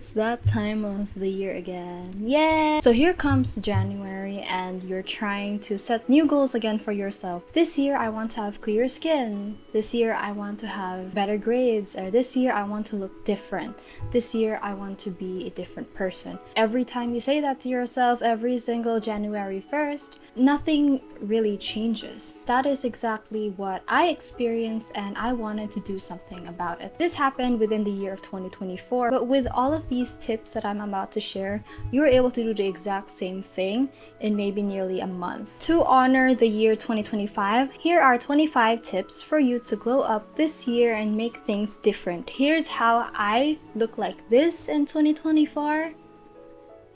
It's that time of the year again. Yay! So here comes January and you're trying to set new goals again for yourself. This year I want to have clear skin. This year I want to have better grades. Or this year I want to look different. This year I want to be a different person. Every time you say that to yourself, every single January 1st, nothing really changes. That is exactly what I experienced and I wanted to do something about it. This happened within the year of 2024, but with all of these tips that I'm about to share, you were able to do the exact same thing in maybe nearly a month. To honor the year 2025, here are 25 tips for you to glow up this year and make things different. Here's how I look like this in 2024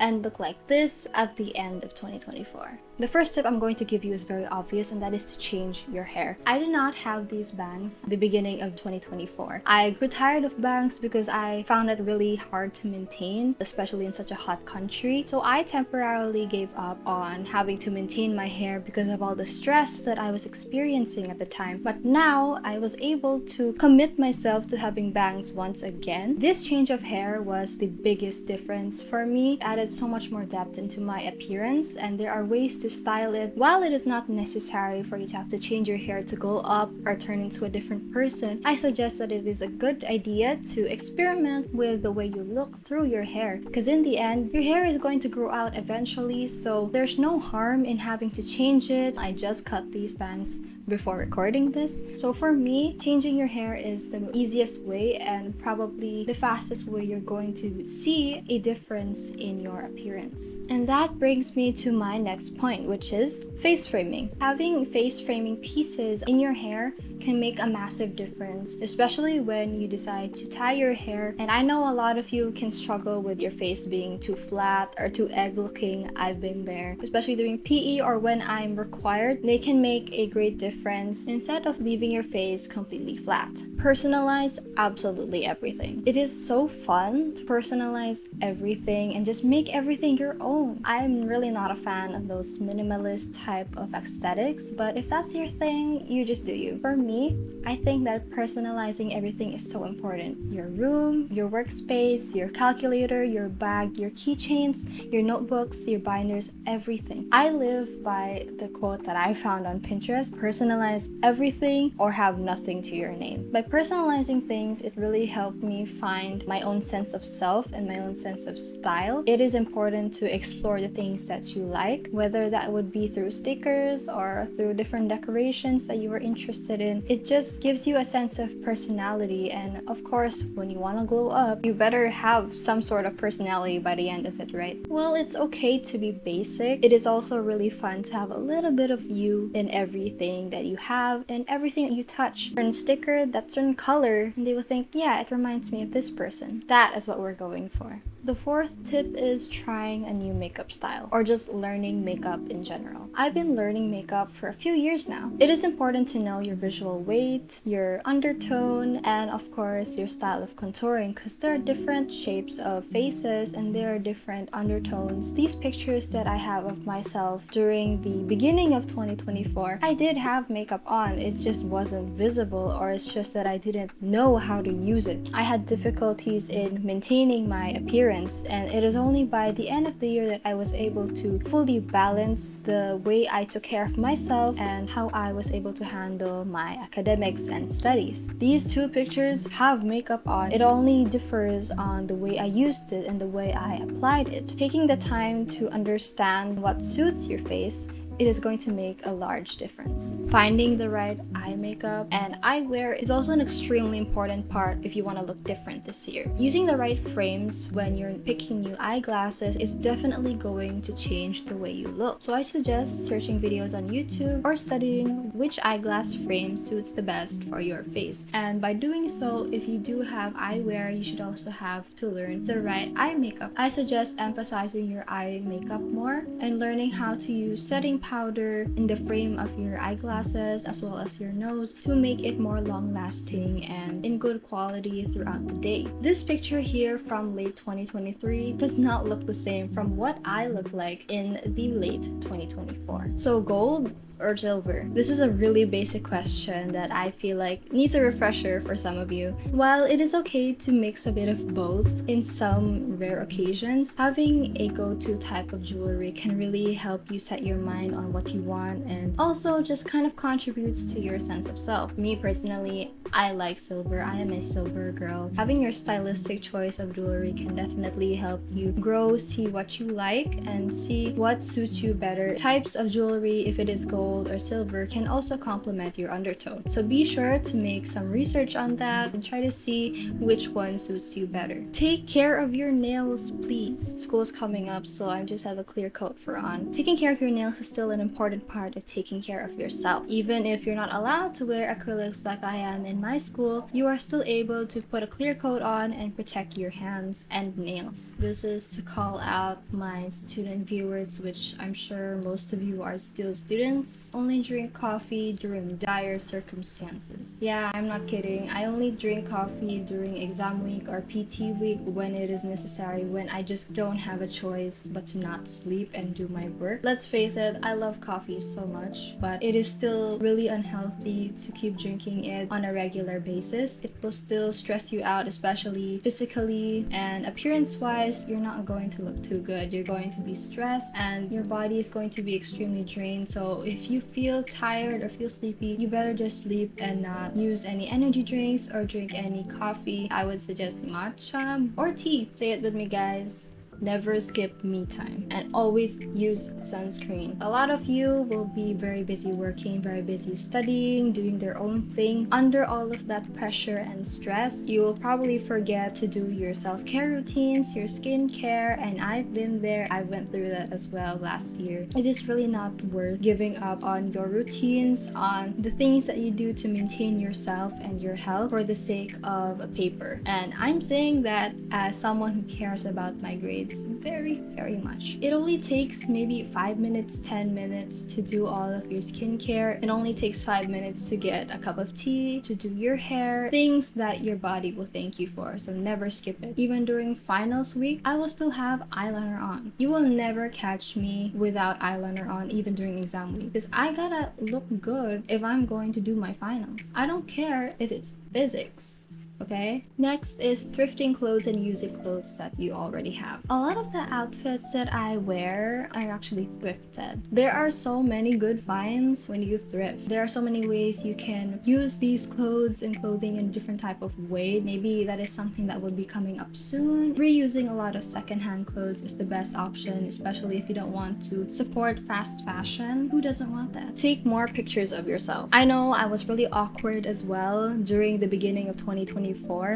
and look like this at the end of 2024. The first tip I'm going to give you is very obvious, and that is to change your hair. I did not have these bangs at the beginning of 2024. I grew tired of bangs because I found it really hard to maintain, especially in such a hot country. So I temporarily gave up on having to maintain my hair because of all the stress that I was experiencing at the time. But now I was able to commit myself to having bangs once again. This change of hair was the biggest difference for me. It added so much more depth into my appearance, and there are ways to style it. While it is not necessary for you to have to change your hair to glow up or turn into a different person, I suggest that it is a good idea to experiment with the way you look through your hair, because in the end your hair is going to grow out eventually, so there's no harm in having to change it. I just cut these bangs before recording this, so for me, changing your hair is the easiest way and probably the fastest way you're going to see a difference in your appearance. And that brings me to my next point, which is face framing. Having face framing pieces in your hair can make a massive difference, especially when you decide to tie your hair. And I know a lot of you can struggle with your face being too flat or too egg looking. I've been there, especially during PE or when I'm required. They can make a great difference instead of leaving your face completely flat. Personalize absolutely everything. It is so fun to personalize everything and just make everything your own. I'm really not a fan of those minimalist type of aesthetics, but if that's your thing, you just do you. For me, I think that personalizing everything is so important. Your room, your workspace, your calculator, your bag, your keychains, your notebooks, your binders, everything. I live by the quote that I found on Pinterest: personalize everything or have nothing to your name. By personalizing things, it really helped me find my own sense of self and my own sense of style. It is important to explore the things that you like, whether that would be through stickers or through different decorations that you were interested in. It just gives you a sense of personality, and of course, when you want to glow up, you better have some sort of personality by the end of it, right? Well, it's okay to be basic. It is also really fun to have a little bit of you in everything that you have and everything that you touch. Certain sticker, that certain color, and they will think, yeah, it reminds me of this person. That is what we're going for. The fourth tip is trying a new makeup style, or just learning makeup in general. I've been learning makeup for a few years now. It is important to know your visual weight, your undertone, and of course your style of contouring, because there are different shapes of faces and there are different undertones. These pictures that I have of myself during the beginning of 2024, I did have makeup on. It just wasn't visible, or it's just that I didn't know how to use it. I had difficulties in maintaining my appearance, and it is only by the end of the year that I was able to fully balance the way I took care of myself and how I was able to handle my academics and studies. These two pictures have makeup on. It only differs on the way I used it and the way I applied it. Taking the time to understand what suits your face, it is going to make a large difference. Finding the right eye makeup and eyewear is also an extremely important part if you want to look different this year. Using the right frames when you're picking new eyeglasses is definitely going to change the way you look. So I suggest searching videos on YouTube or studying which eyeglass frame suits the best for your face. And by doing so, if you do have eyewear, you should also have to learn the right eye makeup. I suggest emphasizing your eye makeup more and learning how to use setting powder in the frame of your eyeglasses as well as your nose to make it more long-lasting and in good quality throughout the day. This picture here from late 2023 does not look the same from what I look like in the late 2024. So gold or silver? This is a really basic question that I feel like needs a refresher for some of you. While it is okay to mix a bit of both in some rare occasions, having a go-to type of jewelry can really help you set your mind on what you want and also just kind of contributes to your sense of self. Me personally, I like silver. I am a silver girl. Having your stylistic choice of jewelry can definitely help you grow, see what you like, and see what suits you better. Types of jewelry, if it is gold or silver, can also complement your undertone. So be sure to make some research on that and try to see which one suits you better. Take care of your nails, please. School's coming up, so I just have a clear coat for on. Taking care of your nails is still an important part of taking care of yourself. Even if you're not allowed to wear acrylics like I am in my school, you are still able to put a clear coat on and protect your hands and nails. This is to call out my student viewers, which I'm sure most of you are still students. Only drink coffee during dire circumstances. Yeah, I'm not kidding. I only drink coffee during exam week or PT week when it is necessary, when I just don't have a choice but to not sleep and do my work. Let's face it, I love coffee so much, but it is still really unhealthy to keep drinking it on a regular basis. It will still stress you out, especially physically and appearance-wise. You're not going to look too good. You're going to be stressed and your body is going to be extremely drained. So if you feel tired or feel sleepy, you better just sleep and not use any energy drinks or drink any coffee. I would suggest matcha or tea. Say it with me, guys. Never skip me time and always use sunscreen. A lot of you will be very busy working, very busy studying, doing their own thing. Under all of that pressure and stress, you will probably forget to do your self-care routines, your skincare, and I've been there. I went through that as well last year. It is really not worth giving up on your routines, on the things that you do to maintain yourself and your health for the sake of a paper. And I'm saying that as someone who cares about my grades very, very much. It only takes maybe 5 minutes, 10 minutes to do all of your skincare. It only takes 5 minutes to get a cup of tea, to do your hair, things that your body will thank you for. So never skip it. Even during finals week, I will still have eyeliner on. You will never catch me without eyeliner on, even during exam week, because I gotta look good if I'm going to do my finals. I don't care if it's physics. Okay, next is thrifting clothes and using clothes that you already have. A lot of the outfits that I wear are actually thrifted. There are so many good finds when you thrift. There are so many ways you can use these clothes and clothing in a different type of way. Maybe that is something that will be coming up soon. Reusing a lot of secondhand clothes is the best option, especially if you don't want to support fast fashion. Who doesn't want that? Take more pictures of yourself. I know I was really awkward as well during the beginning of 2024,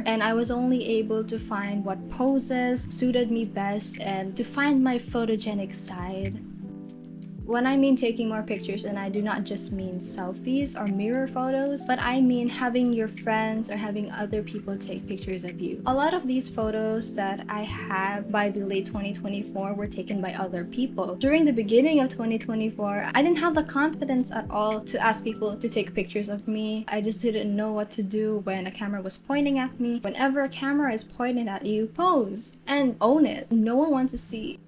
and I was only able to find what poses suited me best and to find my photogenic side. When I mean taking more pictures, and I do not just mean selfies or mirror photos, but I mean having your friends or having other people take pictures of you. A lot of these photos that I have by the late 2024 were taken by other people. During the beginning of 2024, I didn't have the confidence at all to ask people to take pictures of me. I just didn't know what to do when a camera was pointing at me. Whenever a camera is pointed at you, pose and own it. No one wants to see,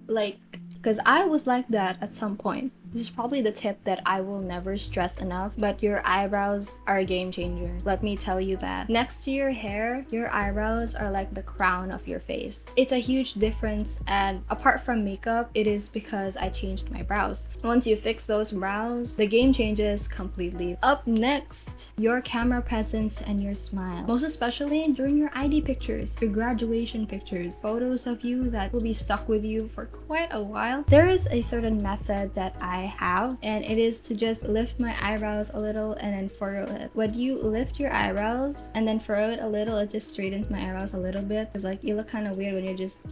because I was like that at some point. This is probably the tip that I will never stress enough, but your eyebrows are a game changer. Let me tell you that. Next to your hair, your eyebrows are like the crown of your face. It's a huge difference, and apart from makeup, it is because I changed my brows. Once you fix those brows, the game changes completely. Up next, your camera presence and your smile. Most especially during your ID pictures, your graduation pictures, photos of you that will be stuck with you for quite a while. There is a certain method that I have, and it is to just lift my eyebrows a little and then furrow it. When you lift your eyebrows and then furrow it a little, it just straightens my eyebrows a little bit, because like you look kind of weird when you're just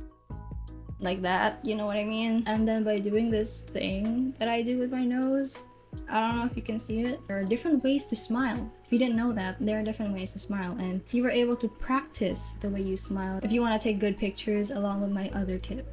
like that, you know what I mean? And then by doing this thing that I do with my nose, I don't know if you can see it, there are different ways to smile. If you didn't know that, there are different ways to smile, and you were able to practice the way you smile if you want to take good pictures along with my other tip.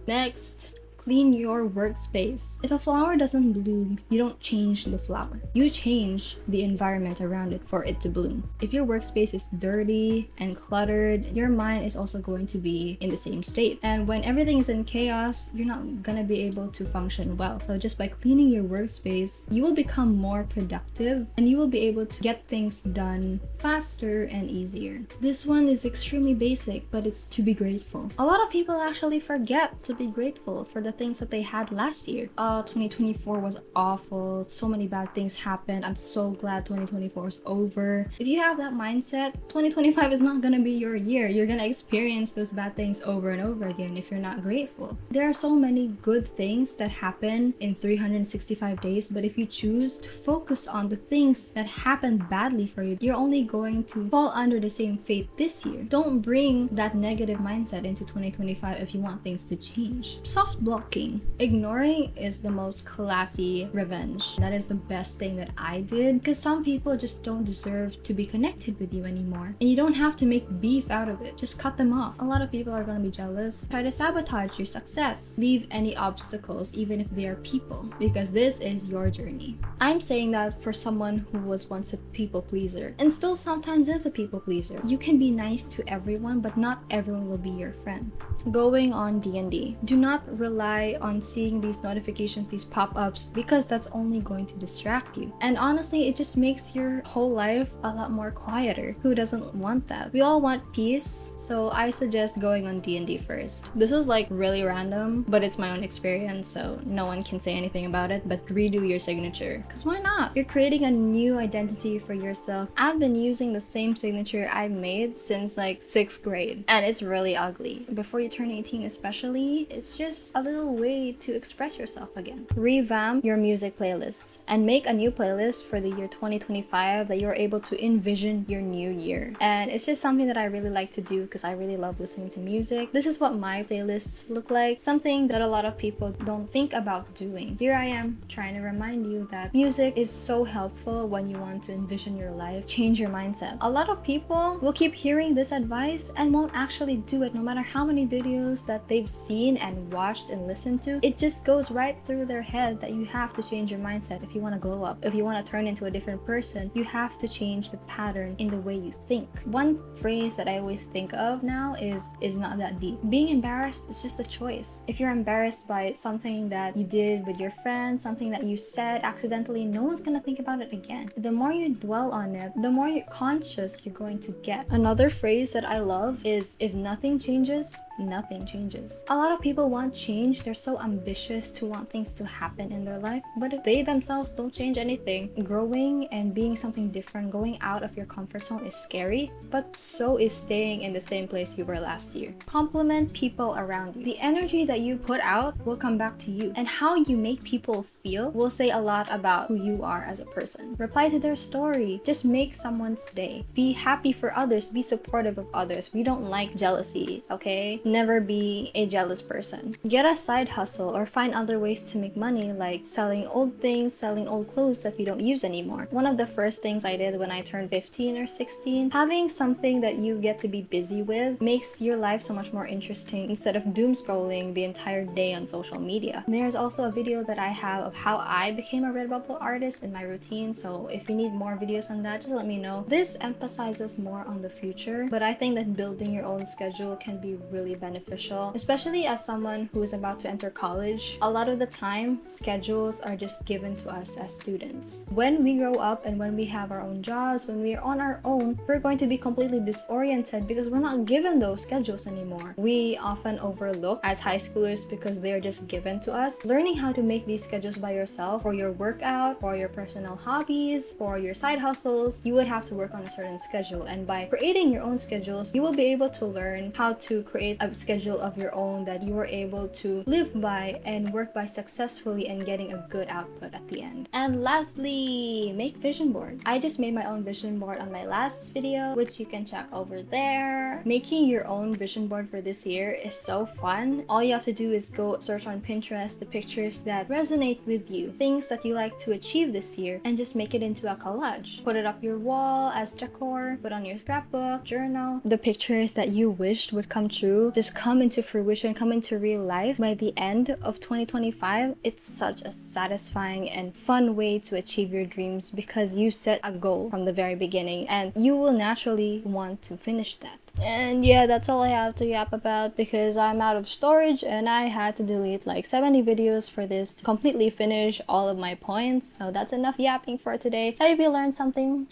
Next, clean your workspace. If a flower doesn't bloom, you don't change the flower. You change the environment around it for it to bloom. If your workspace is dirty and cluttered, your mind is also going to be in the same state. And when everything is in chaos, you're not gonna be able to function well. So just by cleaning your workspace, you will become more productive and you will be able to get things done faster and easier. This one is extremely basic, but it's to be grateful. A lot of people actually forget to be grateful for the things that they had last year. 2024 was awful. So many bad things happened. I'm so glad 2024 is over. If you have that mindset, 2025 is not gonna be your year. You're gonna experience those bad things over and over again if you're not grateful. There are so many good things that happen in 365 days, but if you choose to focus on the things that happened badly for you, you're only going to fall under the same fate this year. Don't bring that negative mindset into 2025 if you want things to change. Soft blocking. Ignoring is the most classy revenge. That is the best thing that I did, because some people just don't deserve to be connected with you anymore. And you don't have to make beef out of it. Just cut them off. A lot of people are going to be jealous. Try to sabotage your success. Leave any obstacles, even if they are people, because this is your journey. I'm saying that for someone who was once a people pleaser and still sometimes is a people pleaser. You can be nice to everyone, but not everyone will be your friend. Going on D&D. Do not rely on seeing these notifications, these pop-ups, because that's only going to distract you. And honestly, it just makes your whole life a lot more quieter. Who doesn't want that? We all want peace, so I suggest going on D&D first. This is like really random, but it's my own experience, so no one can say anything about it, but redo your signature. Because why not? You're creating a new identity for yourself. I've been using the same signature I made since like 6th grade, and it's really ugly. Before you turn 18 especially, it's just a little way to express yourself again. Revamp your music playlists and make a new playlist for the year 2025 that you're able to envision your new year. And it's just something that I really like to do because I really love listening to music. This is what my playlists look like, something that a lot of people don't think about doing. Here I am trying to remind you that music is so helpful when you want to envision your life, change your mindset. A lot of people will keep hearing this advice and won't actually do it, no matter how many videos that they've seen and watched and listened to. It just goes right through their head that you have to change your mindset if you want to glow up. If you want to turn into a different person, you have to change the pattern in the way you think. One phrase that I always think of now is not that deep. Being embarrassed is just a choice. If you're embarrassed by something that you did with your friend, something that you said accidentally, no one's gonna think about it again. The more you dwell on it, the more conscious you're going to get. Another phrase that I love is, if nothing changes, nothing changes. A lot of people want change. They're so ambitious to want things to happen in their life, but if they themselves don't change anything, growing and being something different, going out of your comfort zone is scary, but so is staying in the same place you were last year. Compliment people around you. The energy that you put out will come back to you, and how you make people feel will say a lot about who you are as a person. Reply to their story. Just make someone's day. Be happy for others. Be supportive of others. We don't like jealousy, okay? Never be a jealous person. Get a side hustle or find other ways to make money, like selling old things, selling old clothes that you don't use anymore. One of the first things I did when I turned 15 or 16, having something that you get to be busy with makes your life so much more interesting instead of doom scrolling the entire day on social media. There's also a video that I have of how I became a Redbubble artist in my routine, so if you need more videos on that, just let me know. This emphasizes more on the future, but I think that building your own schedule can be really beneficial, especially as someone who is about to enter college. A lot of the time, schedules are just given to us as students. When we grow up and when we have our own jobs, when we are on our own, we're going to be completely disoriented because we're not given those schedules anymore. We often overlook as high schoolers because they are just given to us. Learning how to make these schedules by yourself for your workout, for your personal hobbies, for your side hustles, you would have to work on a certain schedule, and by creating your own schedules, you will be able to learn how to create a schedule of your own that you are able to live by and work by successfully and getting a good output at the end. And lastly, make vision board. I just made my own vision board on my last video, which you can check over there. Making your own vision board for this year is so fun. All you have to do is go search on Pinterest the pictures that resonate with you, things that you like to achieve this year, and just make it into a collage. Put it up your wall as decor, put on your scrapbook, journal. The pictures that you wished would come true do just come into fruition, come into real life by the end of 2025, it's such a satisfying and fun way to achieve your dreams because you set a goal from the very beginning and you will naturally want to finish that. And yeah, that's all I have to yap about because I'm out of storage and I had to delete like 70 videos for this to completely finish all of my points. So that's enough yapping for today. I hope you learned something.